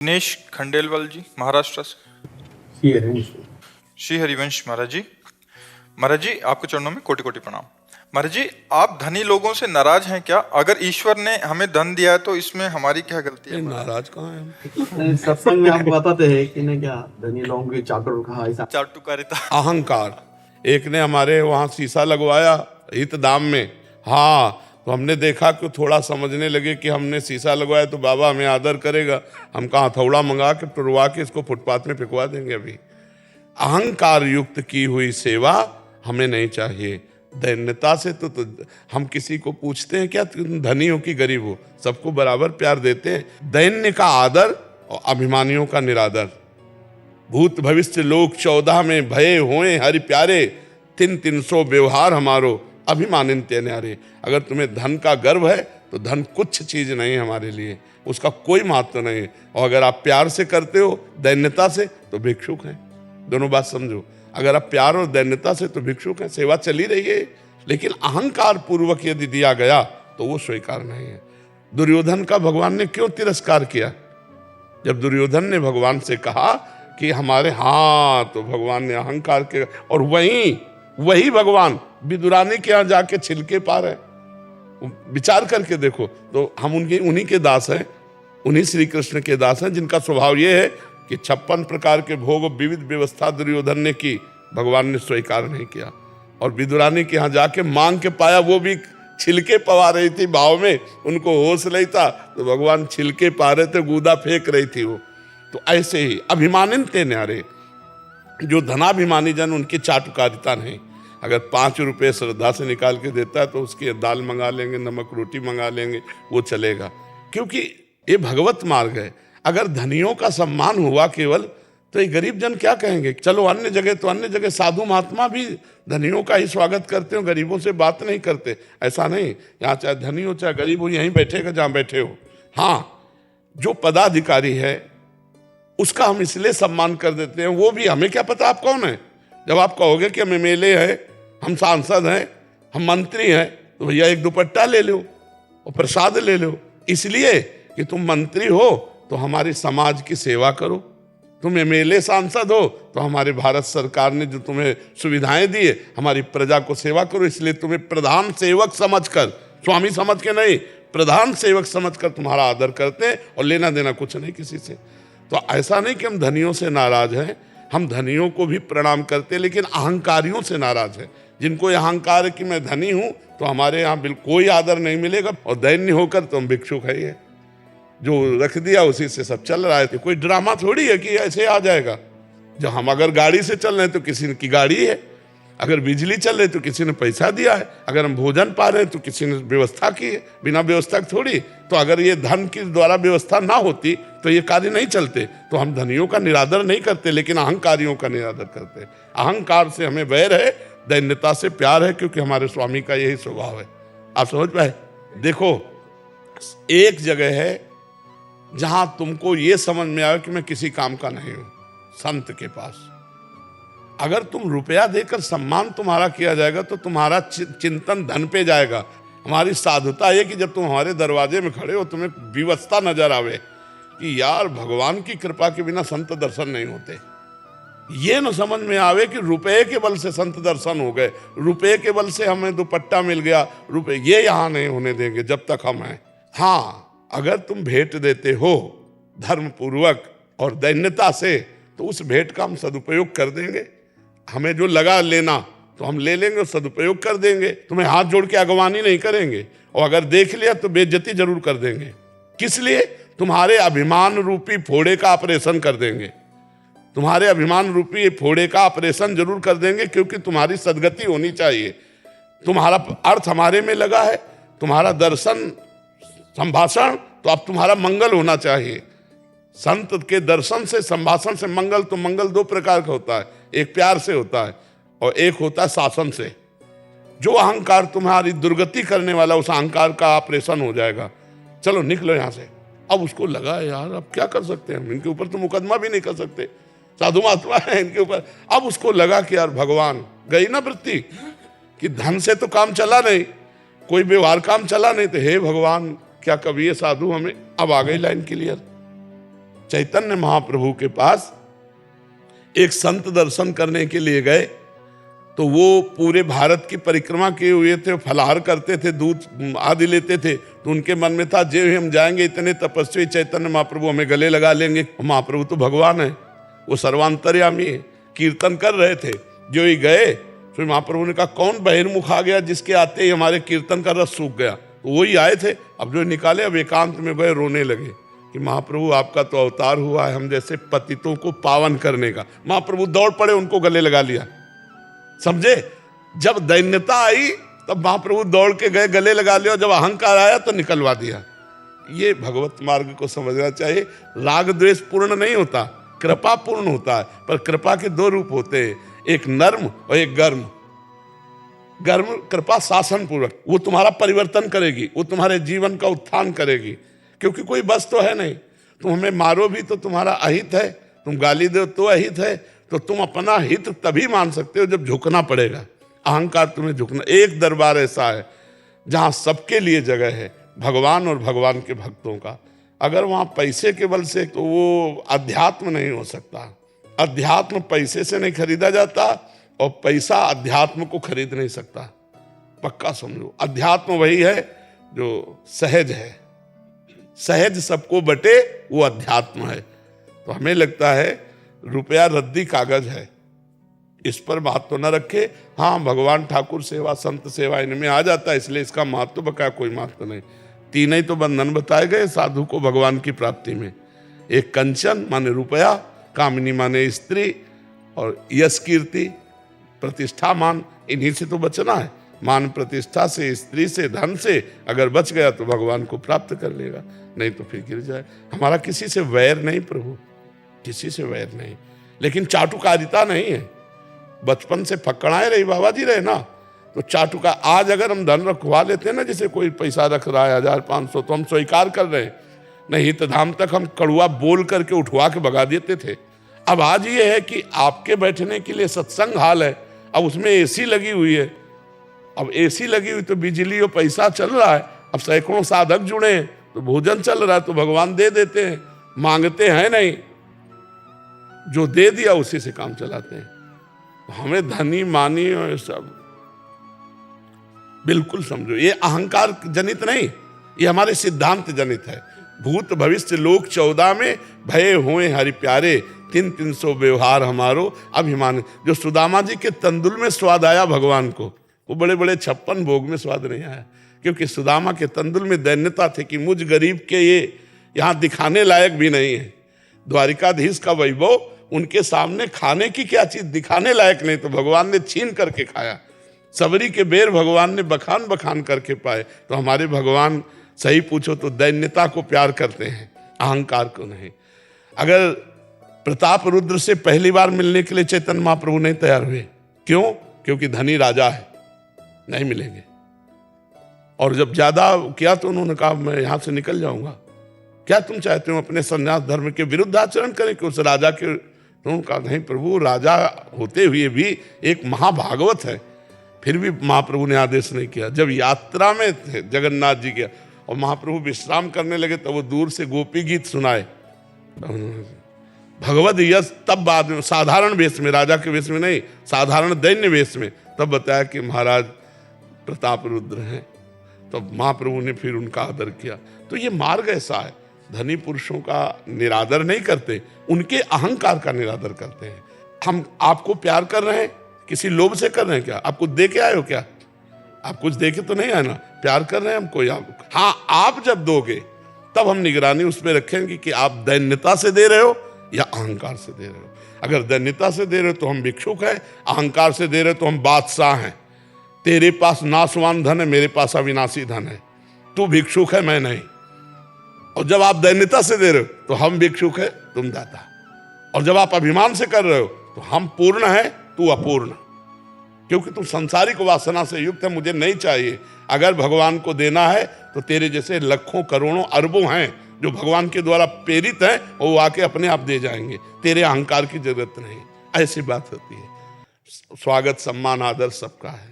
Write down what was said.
दिनेश खंडेलवाल जी महाराष्ट्र से। श्री हरिवंश महाराज जी आपके चरणों में कोटि कोटि प्रणाम। महाराज जी, आप धनी लोगों से नाराज हैं क्या? अगर ईश्वर ने हमें धन दिया है तो इसमें हमारी क्या गलती है? नाराज कहाँ है? सत्संग में आपको बताते हैं कि ने क्या धनी लोगों की चाटुकारिता, अहंकार। एक ने हमारे वहाँ शीशा लगवाया हित दाम में, हाँ, तो हमने देखा कि थोड़ा समझने लगे कि हमने शीशा लगवाया तो बाबा हमें आदर करेगा, हम कहाँ हथौड़ा मंगा के टुरवा के इसको फुटपाथ में फेंकवा देंगे। अभी अहंकार युक्त की हुई सेवा हमें नहीं चाहिए। दैन्यता से तो हम किसी को पूछते हैं क्या तुम धनी हो कि गरीब हो? सबको बराबर प्यार देते हैं। दैन्य का आदर और अभिमानियों का निरादर। भूत भविष्य लोक 14 में भये होए हरि प्यारे, 300 व्यवहार हमारो अभिमानिन ते न्यारे। अगर तुम्हें धन का गर्व है तो धन कुछ चीज नहीं है हमारे लिए, उसका कोई महत्व नहीं है। और अगर आप प्यार से करते हो दैन्यता से तो भिक्षुक हैं। दोनों बात समझो, अगर आप प्यार और दैन्यता से तो भिक्षुक हैं, सेवा चली रही है। लेकिन अहंकार पूर्वक यदि दिया गया तो वो स्वीकार नहीं है। दुर्योधन का भगवान ने क्यों तिरस्कार किया? जब दुर्योधन ने भगवान से कहा कि हमारे, हाँ, तो भगवान ने अहंकार के, और वही भगवान विदुरानी के यहाँ जाके छिलके पा रहे। विचार करके देखो तो हम उन्हीं के दास हैं, उन्हीं श्री कृष्ण के दास हैं जिनका स्वभाव ये है कि 56 प्रकार के भोग विविध व्यवस्था दुर्योधन ने की, भगवान ने स्वीकार नहीं किया। और विदुरानी के यहाँ जाके मांग के पाया, वो भी छिलके पवा रही थी भाव में, उनको होश नहीं था तो भगवान छिलके पा रहे थे, गूदा फेंक रही थी वो। तो ऐसे ही अभिमानिन ते न्यारे, जो धनाभिमानी जन उनकी चाटुकारिता नहीं। अगर 5 रुपये श्रद्धा से निकाल के देता है तो उसकी दाल मंगा लेंगे, नमक रोटी मंगा लेंगे, वो चलेगा, क्योंकि ये भगवत मार्ग है। अगर धनियों का सम्मान हुआ केवल तो ये गरीब जन क्या कहेंगे? चलो अन्य जगह साधु महात्मा भी धनियों का ही स्वागत करते हो, गरीबों से बात नहीं करते। ऐसा नहीं, यहाँ चाहे धनी हो चाहे गरीब हो, यहीं बैठेगा जहाँ बैठे हो। हाँ, जो पदाधिकारी है उसका हम इसलिए सम्मान कर देते हैं, वो भी हमें क्या पता आप कौन है। जब आप कहोगे कि हम एमएलए हैं, हम सांसद हैं, हम मंत्री हैं, तो भैया एक दुपट्टा ले लो और प्रसाद ले लो, इसलिए कि तुम मंत्री हो तो हमारी समाज की सेवा करो, तुम एमएलए सांसद हो तो हमारे भारत सरकार ने जो तुम्हें सुविधाएं दी है, हमारी प्रजा को सेवा करो, इसलिए तुम्हें प्रधान सेवक समझकर, स्वामी समझ के नहीं, प्रधान सेवक समझकर तुम्हारा आदर करते हैं, और लेना देना कुछ नहीं किसी से। तो ऐसा नहीं कि हम धनियों से नाराज हैं, हम धनियों को भी प्रणाम करते हैं, लेकिन अहंकारियों से नाराज हैं। जिनको यह अहंकार है कि मैं धनी हूं तो हमारे यहाँ बिल्कुल कोई आदर नहीं मिलेगा, और दैन्य होकर तो हम भिक्षुक है। जो रख दिया उसी से सब चल रहा है। तो कोई ड्रामा थोड़ी है कि ऐसे आ जाएगा। जब हम अगर गाड़ी से चल रहे हैं तो किसी की गाड़ी है, अगर बिजली चल रही तो किसी ने पैसा दिया है, अगर हम भोजन पा रहे हैं तो किसी ने व्यवस्था की है, बिना व्यवस्था थोड़ी। तो अगर ये धन के द्वारा व्यवस्था ना होती तो ये कार्य नहीं चलते। तो हम धनियों का निरादर नहीं करते, लेकिन अहंकारियों का निरादर करते। अहंकार से हमें वैर है, दैन्यता से प्यार है, क्योंकि हमारे स्वामी का यही स्वभाव है। आप समझ पाए? देखो, एक जगह है जहां तुमको ये समझ में आए कि मैं किसी काम का नहीं हूं, संत के पास। अगर तुम रुपया देकर सम्मान तुम्हारा किया जाएगा तो तुम्हारा चिंतन धन पे जाएगा। हमारी साधुता ये कि जब तुम हमारे दरवाजे में खड़े हो तुम्हें विवशता नजर आवे कि यार भगवान की कृपा के बिना संत दर्शन नहीं होते। ये न समझ में आवे कि रुपये के बल से संत दर्शन हो गए, रुपये के बल से हमें दुपट्टा मिल गया, रुपये, ये यहाँ नहीं होने देंगे जब तक हम हैं। हाँ, अगर तुम भेंट देते हो धर्म पूर्वक और दैन्यता से तो उस भेंट का हम सदुपयोग कर देंगे। हमें जो लगा लेना तो हम ले लेंगे और सदुपयोग कर देंगे। तुम्हें हाथ जोड़ के अगवानी नहीं करेंगे, और अगर देख लिया तो बेइज्जती जरूर कर देंगे। किस लिए? तुम्हारे अभिमान रूपी फोड़े का ऑपरेशन कर देंगे। तुम्हारे अभिमान रूपी फोड़े का ऑपरेशन जरूर कर देंगे, क्योंकि तुम्हारी सदगति होनी चाहिए। तुम्हारा अर्थ हमारे में लगा है, तुम्हारा दर्शन संभाषण, तो अब तुम्हारा मंगल होना चाहिए। संत के दर्शन से, संभाषण से मंगल, तो मंगल 2 प्रकार का होता है, एक प्यार से होता है और एक होता है शासन से। जो अहंकार तुम्हारी दुर्गति करने वाला, उस अहंकार का ऑपरेशन हो जाएगा। चलो निकलो यहाँ से। अब उसको लगा यार अब क्या कर सकते हैं, इनके ऊपर तो मुकदमा भी नहीं कर सकते, साधु महात्मा है इनके ऊपर। अब उसको लगा कि यार भगवान, गई ना वृत्ति कि धन से तो काम चला नहीं, कोई व्यवहार काम चला नहीं, तो हे भगवान क्या कभी ये साधु हमें, अब आ गई लाइन क्लियर। चैतन्य महाप्रभु के पास एक संत दर्शन करने के लिए गए, तो वो पूरे भारत की परिक्रमा किए हुए थे, फलाहार करते थे, दूध आदि लेते थे। तो उनके मन में था जे हम जाएंगे इतने तपस्वी चैतन्य महाप्रभु हमें गले लगा लेंगे। महाप्रभु तो भगवान है, वो सर्वांतर्यामी है। कीर्तन कर रहे थे, जो ही गए फिर महाप्रभु ने कहा कौन बहिर्मुख आ गया जिसके आते ही हमारे कीर्तन का रस सूख गया। तो वही आए थे, अब जो निकाले, अब एकांत में गए, रोने लगे कि महाप्रभु आपका तो अवतार हुआ है हम जैसे पतितों को पावन करने का। महाप्रभु दौड़ पड़े, उनको गले लगा लिया। समझे, जब दैन्यता आई तब महाप्रभु दौड़ के गए, गले लगा लिया, जब अहंकार आया तो निकलवा दिया। ये भगवत मार्ग को समझना चाहिए। राग द्वेष पूर्ण नहीं होता, कृपा पूर्ण होता है। पर कृपा के दो रूप होते हैं, एक नर्म और एक गर्म। गर्म कृपा शासन पूर्वक, वो तुम्हारा परिवर्तन करेगी, वो तुम्हारे जीवन का उत्थान करेगी, क्योंकि कोई बस तो है नहीं। तुम हमें मारो भी तो तुम्हारा अहित है, तुम गाली दो तो अहित है, तो तुम अपना हित तभी मान सकते हो जब झुकना पड़ेगा। अहंकार तुम्हें झुकना। एक दरबार ऐसा है जहां सबके लिए जगह है, भगवान और भगवान के भक्तों का। अगर वहां पैसे के बल से, तो वो अध्यात्म नहीं हो सकता। अध्यात्म पैसे से नहीं खरीदा जाता, और पैसा अध्यात्म को खरीद नहीं सकता। पक्का समझो, अध्यात्म वही है जो सहज है, सहज सबको बटे, वो अध्यात्म है। तो हमें लगता है रुपया रद्दी कागज है, इस पर बात तो न रखे। हाँ, भगवान ठाकुर सेवा, संत सेवा इनमें आ जाता है, इसलिए इसका महत्व बका, कोई महत्व नहीं। तीन ही तो बंधन बताए गए साधु को भगवान की प्राप्ति में। एक कंचन माने रुपया, कामिनी माने स्त्री, और यश कीर्ति प्रतिष्ठा मान, इन्हीं से तो बचना है। मान प्रतिष्ठा से, स्त्री से, धन से अगर बच गया तो भगवान को प्राप्त कर लेगा, नहीं तो फिर गिर जाए। हमारा किसी से वैर नहीं प्रभु, किसी से वैर नहीं, लेकिन चाटुकारिता नहीं है। बचपन से फकड़ाए रही बाबा जी रहे ना, तो चाटुका। आज अगर हम धन रखवा लेते हैं ना, जैसे कोई पैसा रख रहा है 1500, तो हम स्वीकार कर रहे हैं। नहीं, हितधाम तक हम कड़ुआ बोल करके उठवा के भगा देते थे। अब आज ये है कि आपके बैठने के लिए सत्संग हाल है, अब उसमें एसी लगी हुई है। अब एसी लगी हुई तो बिजली और पैसा चल रहा है, अब सैकड़ों साधक जुड़े हैं, तो भोजन चल रहा है, तो भगवान दे देते हैं, मांगते हैं नहीं, जो दे दिया उसी से काम चलाते हैं। हमें धनी मानी और सब बिल्कुल समझो, ये अहंकार जनित नहीं, ये हमारे सिद्धांत जनित है। भूत भविष्य लोक 14 में भय हुए हरि प्यारे, 300 व्यवहार हमारो अभिमान। जो सुदामा जी के तंदुल में स्वाद आया भगवान को, वो बड़े बड़े 56 भोग में स्वाद नहीं आया, क्योंकि सुदामा के तंदुल में दैन्यता थी कि मुझ गरीब के ये यहाँ दिखाने लायक भी नहीं है। द्वारिकाधीश का वैभव उनके सामने खाने की क्या चीज, दिखाने लायक नहीं, तो भगवान ने छीन करके खाया। सबरी के बेर भगवान ने बखान बखान करके पाए। तो हमारे भगवान सही पूछो तो दैन्यता को प्यार करते हैं, अहंकार को नहीं। अगर प्रताप रुद्र से पहली बार मिलने के लिए चैतन्य महाप्रभु नहीं तैयार हुए, क्यों? क्योंकि धनी राजा है, नहीं मिलेंगे। और जब ज्यादा किया तो उन्होंने कहा मैं यहां से निकल जाऊंगा, क्या तुम चाहते हो अपने संन्यास धर्म के विरुद्ध आचरण करें कि उस राजा के? तो उन्होंने कहा नहीं प्रभु, राजा होते हुए भी एक महाभागवत है। फिर भी महाप्रभु ने आदेश नहीं किया। जब यात्रा में थे जगन्नाथ जी के, और महाप्रभु विश्राम करने लगे, तब वो दूर से गोपी गीत सुनाए, भगवद यश। तब बाद में साधारण वेश में, राजा के वेश में नहीं, साधारण दैन्य वेश में, तब बताया कि महाराज प्रताप रुद्र हैं। तो महाप्रभु ने फिर उनका आदर किया। तो ये मार्ग ऐसा है, धनी पुरुषों का निरादर नहीं करते, उनके अहंकार का निरादर करते हैं। हम आपको प्यार कर रहे हैं, किसी लोभ से कर रहे हैं क्या? आप कुछ दे के आए हो क्या? आप कुछ दे के तो नहीं आए ना, प्यार कर रहे हैं हमको। हाँ, आप जब दोगे तब हम निगरानी उस पर रखेंगे कि आप दैन्यता से दे रहे हो या अहंकार से दे रहे हो। अगर दैन्यता से दे रहे हो तो हम भिक्षुक हैं, अहंकार से दे रहे हो तो हम बादशाह हैं। तेरे पास नाशवान धन है, मेरे पास अविनाशी धन है, तू भिक्षुक है, मैं नहीं। और जब आप दैन्यता से दे रहे हो तो हम भिक्षुक है, तुम दाता। और जब आप अभिमान से कर रहे हो तो हम पूर्ण है, तू अपूर्ण, क्योंकि तुम संसारिक वासना से युक्त है, मुझे नहीं चाहिए। अगर भगवान को देना है तो तेरे जैसे लाखों करोड़ों अरबों हैं जो भगवान के द्वारा प्रेरित हैं, और वो आके अपने आप दे जाएंगे, तेरे अहंकार की जरूरत नहीं। ऐसी बात होती है। स्वागत सम्मान आदर सबका है।